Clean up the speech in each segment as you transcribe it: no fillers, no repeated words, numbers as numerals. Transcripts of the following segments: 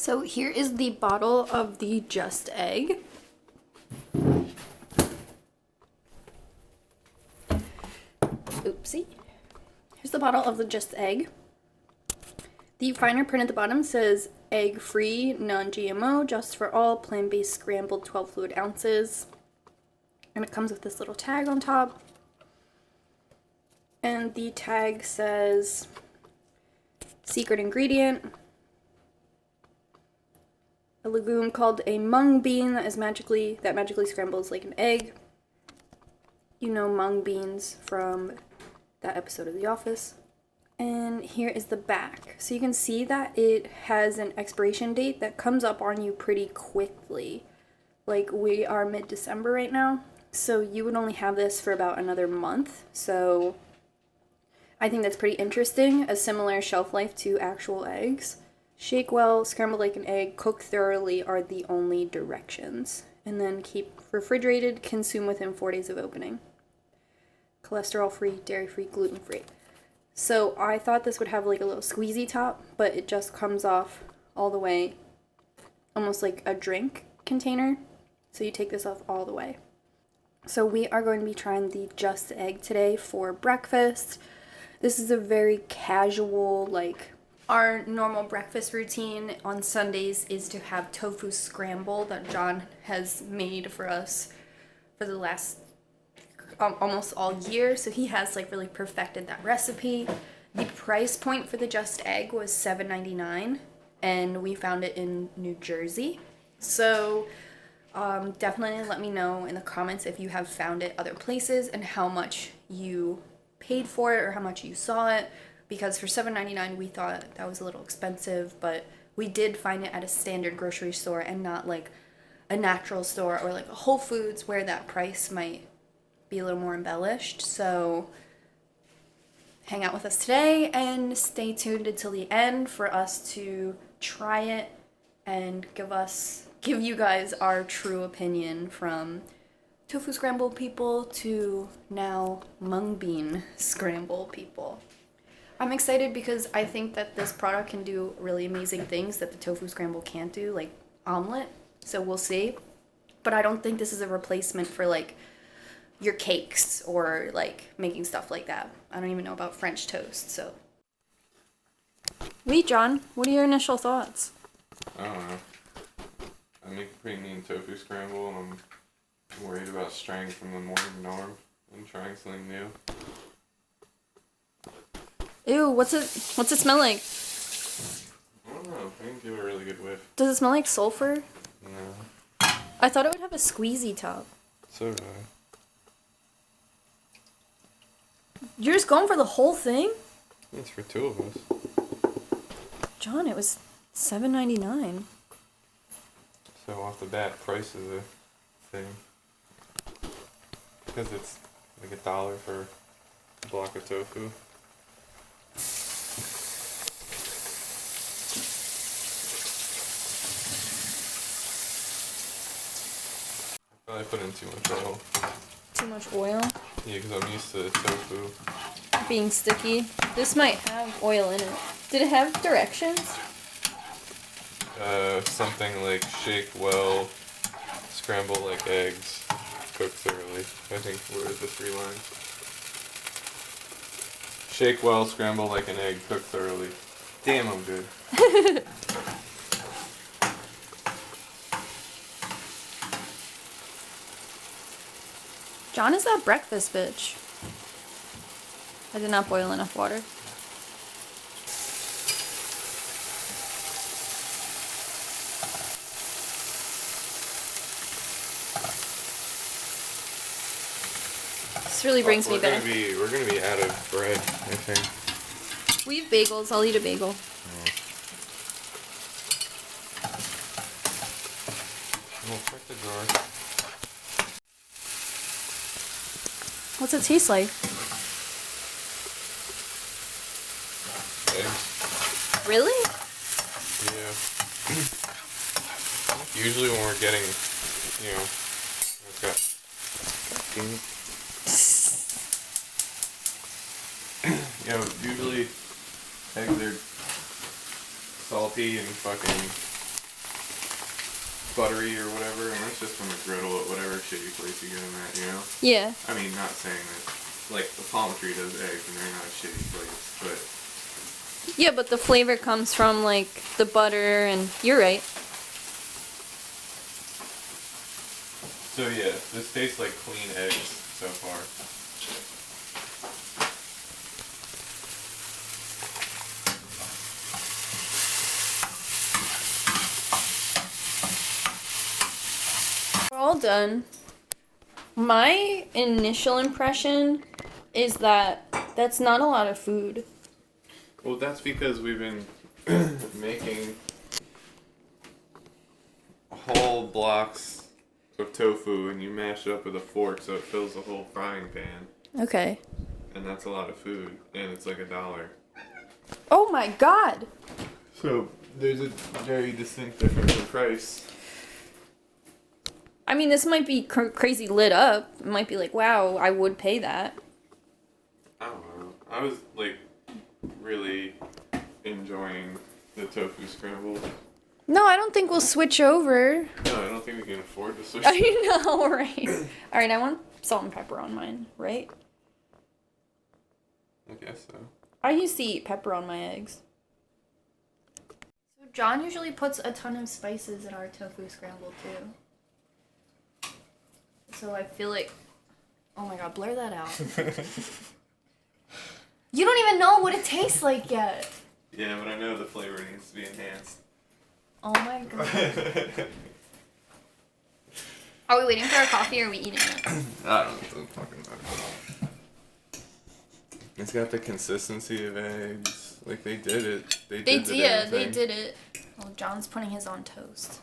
So here is the bottle of the Just Egg. Oopsie. Here's the bottle of the Just Egg. The finer print at the bottom says egg-free, non-GMO, just for all, plant-based scrambled 12 fluid ounces. And it comes with this little tag on top. And the tag says secret ingredient, a legume called a mung bean that magically scrambles like an egg. You know mung beans from that episode of The Office. And here is the back. So you can see that it has an expiration date that comes up on you pretty quickly. Like, we are mid-December right now, so you would only have this for about another month. So I think that's pretty interesting, a similar shelf life to actual eggs. Shake well, scramble like an egg, cook thoroughly are the only directions. And then keep refrigerated, consume within 4 days of opening. Cholesterol-free, dairy-free, gluten-free. So I thought this would have like a little squeezy top, but it just comes off all the way, almost like a drink container. So you take this off all the way. So we are going to be trying the Just Egg today for breakfast. This is a very casual, like, our normal breakfast routine on Sundays is to have tofu scramble that Jon has made for us for the last almost all year. So he has like really perfected that recipe. The price point for the Just Egg was $7.99 and we found it in New Jersey. So definitely let me know in the comments if you have found it other places and how much you paid for it or how much you saw it, because for $7.99 we thought that was a little expensive, but we did find it at a standard grocery store and not like a natural store or like a Whole Foods where that price might be a little more embellished. So hang out with us today and stay tuned until the end for us to try it and give you guys our true opinion from tofu scramble people to now mung bean scramble people. I'm excited because I think that this product can do really amazing things that the tofu scramble can't do, like omelet. So we'll see. But I don't think this is a replacement for like your cakes or like making stuff like that. I don't even know about French toast, so. Wait, Jon, what are your initial thoughts? I don't know. I make a pretty mean tofu scramble and I'm worried about straying from the morning norm and trying something new. Ew, what's it smell like? I don't know. I can give it a really good whiff. Does it smell like sulfur? No. I thought it would have a squeezy top. So did I. You're just going for the whole thing? It's for two of us. Jon, it was $7.99. So off the bat, price is a thing. Because it's like $1 for a block of tofu. I probably put in too much oil. Too much oil? Yeah, because I'm used to tofu. Being sticky. This might have oil in it. Did it have directions? Something like shake well, scramble like eggs, cook thoroughly. I think were the 3 lines. Shake well, scramble like an egg, cook thoroughly. Damn, I'm good. Jon is that breakfast bitch. I did not boil enough water. This really brings me back. We're gonna be out of bread, I think. We have bagels. I'll eat a bagel. We'll check the drawer. What's it taste like? Eggs. Really? Yeah. Usually when we're getting, it's got usually eggs are salty and fucking buttery or whatever, and that's just from the griddle at whatever shitty place you get them at, you know? Yeah. I mean, not saying that, like, the palm tree does eggs and they're not a shitty place, but... Yeah, but the flavor comes from, like, the butter, and you're right. So yeah, this tastes like clean eggs so far. We're all done. My initial impression is that that's not a lot of food. Well, that's because we've been making whole blocks of tofu and you mash it up with a fork so it fills the whole frying pan. Okay. And that's a lot of food. And it's like $1. Oh my god! So there's a very distinct difference in price. I mean, this might be crazy lit up. It might be like, wow, I would pay that. I don't know. I was like really enjoying the tofu scramble. No, I don't think we'll switch over. No, I don't think we can afford to switch. I know, right? Alright, I want salt and pepper on mine, right? I guess so. I used to eat pepper on my eggs. So John usually puts a ton of spices in our tofu scramble too. So I feel like... Oh my god, blur that out. You don't even know what it tastes like yet. Yeah, but I know the flavor needs to be enhanced. Oh my god. Are we waiting for our coffee or are we eating it? I don't know. It doesn't fucking matter. It's got the consistency of eggs. Like, they did it. They did it. Oh, John's putting his on toast.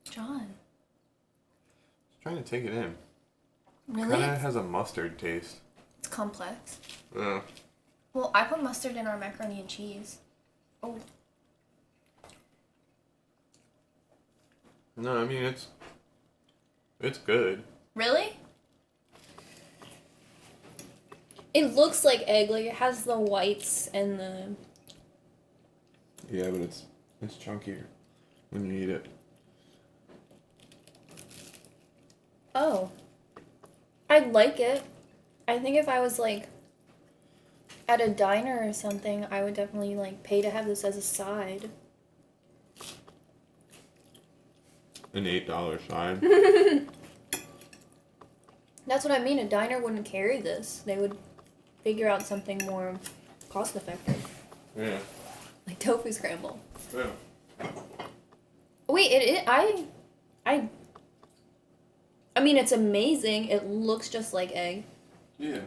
John. Trying to take it in. Really? Kind of has a mustard taste. It's complex. Yeah. Well, I put mustard in our macaroni and cheese. Oh. No, I mean, it's good. Really? It looks like egg. Like, it has the whites and the... Yeah, but it's chunkier when you eat it. Oh. I'd like it. I think if I was, like, at a diner or something, I would definitely, like, pay to have this as a side. An $8 side. That's what I mean. A diner wouldn't carry this. They would figure out something more cost-effective. Yeah. Like tofu scramble. Yeah. Wait, I mean, it's amazing. It looks just like egg. Yeah.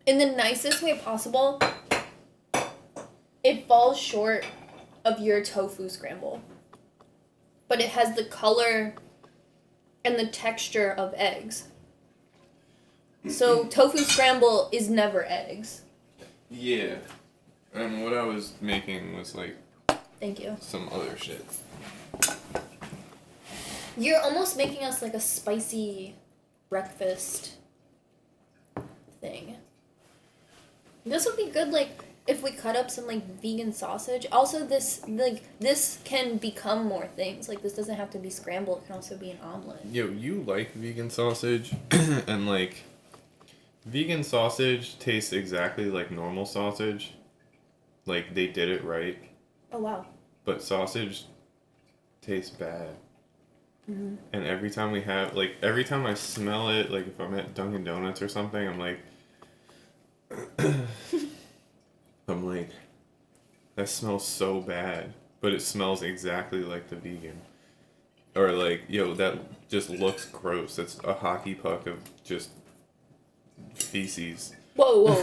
In the nicest way possible, it falls short of your tofu scramble. But it has the color and the texture of eggs. So tofu scramble is never eggs. Yeah. And what I was making was like... Thank you. Some other shit. You're almost making us like a spicy breakfast thing. This would be good, like, if we cut up some, like, vegan sausage. Also, this can become more things. Like, this doesn't have to be scrambled. It can also be an omelet. Yo, you like vegan sausage? And, like, vegan sausage tastes exactly like normal sausage. Like, they did it right. Oh, wow. But sausage tastes bad. Mm-hmm. And every time every time I smell it, like, if I'm at Dunkin' Donuts or something, I'm like... that smells so bad, but it smells exactly like the vegan. Or like, yo, that just looks gross. It's a hockey puck of just feces. Whoa, whoa.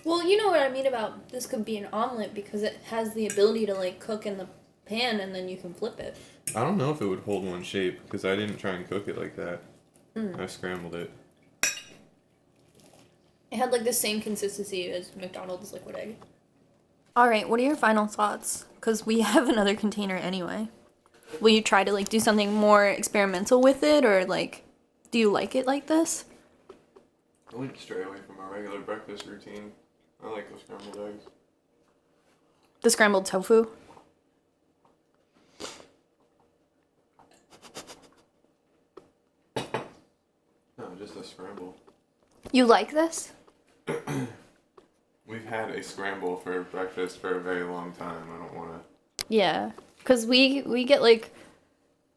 Well, you know what I mean about this could be an omelet because it has the ability to, like, cook in the pan and then you can flip it. I don't know if it would hold one shape because I didn't try and cook it like that. Mm. I scrambled it. It had like the same consistency as McDonald's liquid egg. All right, what are your final thoughts? Because we have another container anyway. Will you try to like do something more experimental with it, or like, do you like it like this? I went stray away from our regular breakfast routine. I like those scrambled eggs. The scrambled tofu? No, just a scramble. You like this? We've had a scramble for breakfast for a very long time. I don't want to... Yeah, because we get like,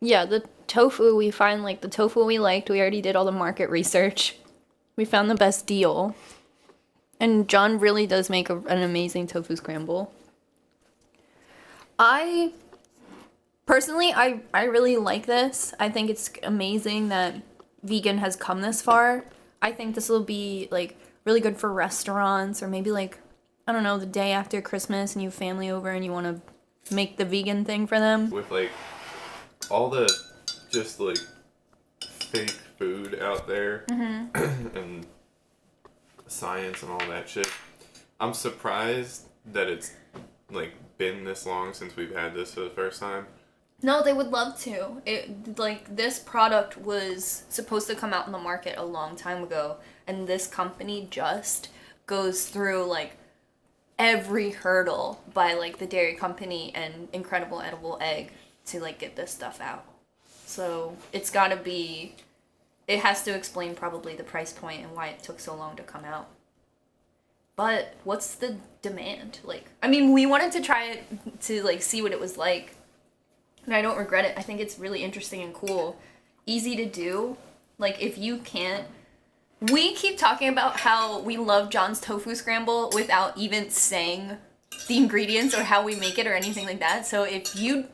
yeah, the tofu, we find like the tofu we liked. We already did all the market research. We found the best deal. And Jon really does make an amazing tofu scramble. Personally, I really like this. I think it's amazing that vegan has come this far. I think this will be like really good for restaurants, or maybe like, I don't know, the day after Christmas and you have family over and you want to make the vegan thing for them. With like all the just like fake food out there and science and all that shit, I'm surprised that it's like been this long since we've had this for the first time. No, they would love to. It like this product was supposed to come out in the market a long time ago, and this company just goes through like every hurdle by like the dairy company and Incredible Edible Egg to like get this stuff out. So it's gotta be, it has to explain probably the price point and why it took so long to come out. But what's the demand? Like, I mean, we wanted to try it to like see what it was like. And I don't regret it. I think it's really interesting and cool. Easy to do. Like, if you can't... We keep talking about how we love Jon's tofu scramble without even saying the ingredients or how we make it or anything like that. So if you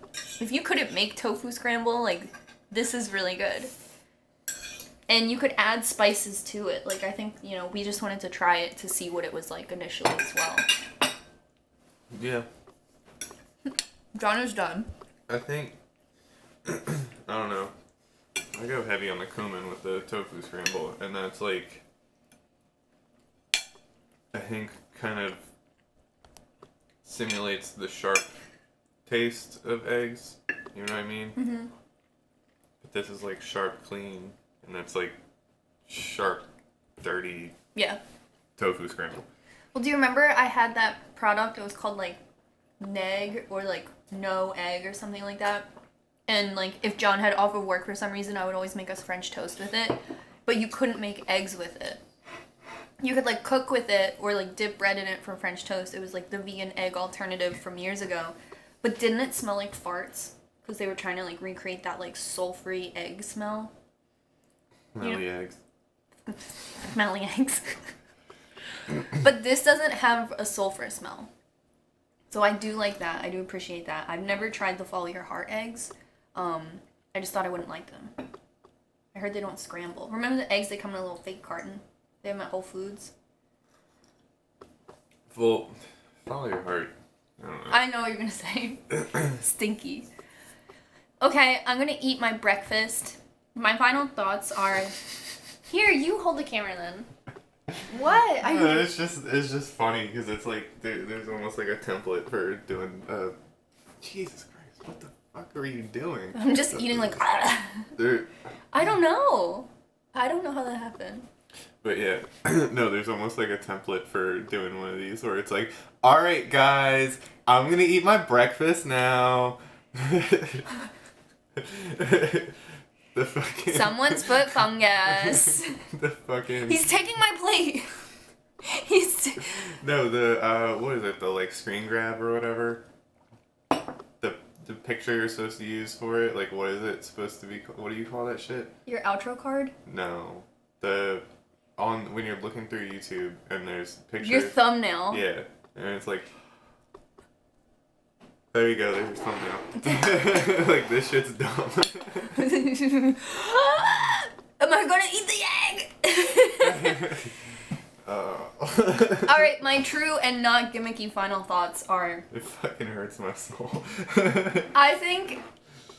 couldn't make tofu scramble, like, this is really good. And you could add spices to it. Like, I think, you know, we just wanted to try it to see what it was like initially as well. Yeah. Jon is done. I think, I don't know, I go heavy on the cumin with the tofu scramble, and that's like, I think kind of simulates the sharp taste of eggs, you know what I mean? Mm-hmm. But this is like sharp clean, and that's like sharp, dirty tofu scramble. Well, do you remember I had that product? It was called like Neg or like No Egg or something like that. And like if Jon had off of work for some reason, I would always make us French toast with it. But you couldn't make eggs with it. You could like cook with it or like dip bread in it for French toast. It was like the vegan egg alternative from years ago. But didn't it smell like farts? Because they were trying to like recreate that like soul-free egg smell. Smelly eggs. Smelly eggs. But this doesn't have a sulfur smell. So I do like that. I do appreciate that. I've never tried the Follow Your Heart eggs. I just thought I wouldn't like them. I heard they don't scramble. Remember the eggs, they come in a little fake carton? They have them at Whole Foods. Well, Follow Your Heart. I don't know. I know what you're going to say. Stinky. Okay, I'm going to eat my breakfast. My final thoughts are... Here, you hold the camera then. What? It's just funny because it's like there's almost like a template for doing. Jesus Christ! What the fuck are you doing? I'm just eating like. I don't know. I don't know how that happened. But yeah, no, there's almost like a template for doing one of these where it's like, all right, guys, I'm gonna eat my breakfast now. The fucking... Someone's foot fungus. The fucking... He's taking my plate. No, the, what is it? The, like, screen grab or whatever? The picture you're supposed to use for it? Like, what is it supposed to be? What do you call that shit? Your outro card? No. When you're looking through YouTube and there's pictures... Your thumbnail. Yeah. And it's like... There you go, there's your thumbnail. Like, this shit's dumb. Am I gonna eat the egg? Alright, my true and not gimmicky final thoughts are... It fucking hurts my soul. I think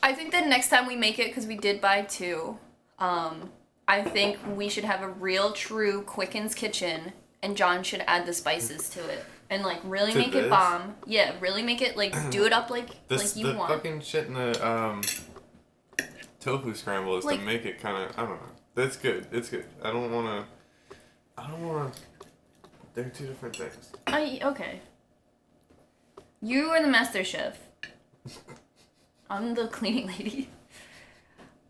that next time we make it, because we did buy 2, I think we should have a real true Qcknd's kitchen and Jon should add the spices to it. And, like, really To make it this? bomb. Yeah, really make it, like, do it up like you the want. fucking shit in the tofu scramble is Like- to make it kind of, I don't know. That's good. It's good. I don't want to. They're two different things. Okay. You are the master chef. I'm the cleaning lady.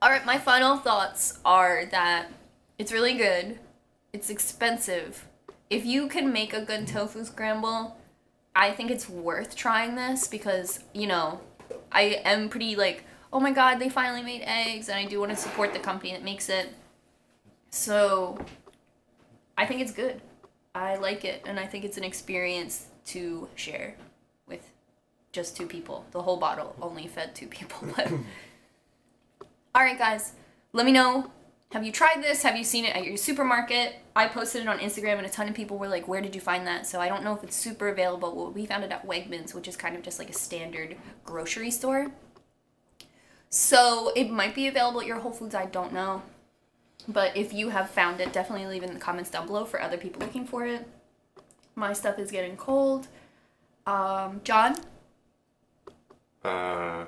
Alright, my final thoughts are that it's really good. It's expensive. If you can make a good tofu scramble, I think it's worth trying this because, you know, I am pretty like, oh my god, they finally made eggs, and I do want to support the company that makes it. So, I think it's good. I like it, and I think it's an experience to share with just 2 people. The whole bottle only fed 2 people, but... Alright guys, let me know. Have you tried this? Have you seen it at your supermarket? I posted it on Instagram and a ton of people were like, where did you find that? So I don't know if it's super available. Well, we found it at Wegmans, which is kind of just like a standard grocery store. So it might be available at your Whole Foods, I don't know. But if you have found it, definitely leave it in the comments down below for other people looking for it. My stuff is getting cold. Jon? I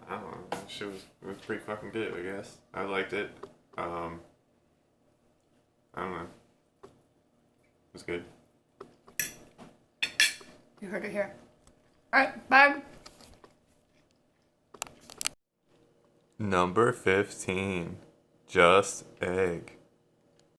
don't know. It was pretty fucking good, I guess. I liked it. I don't know. It was good. You heard it here. Alright, bye. Number 15. Just egg.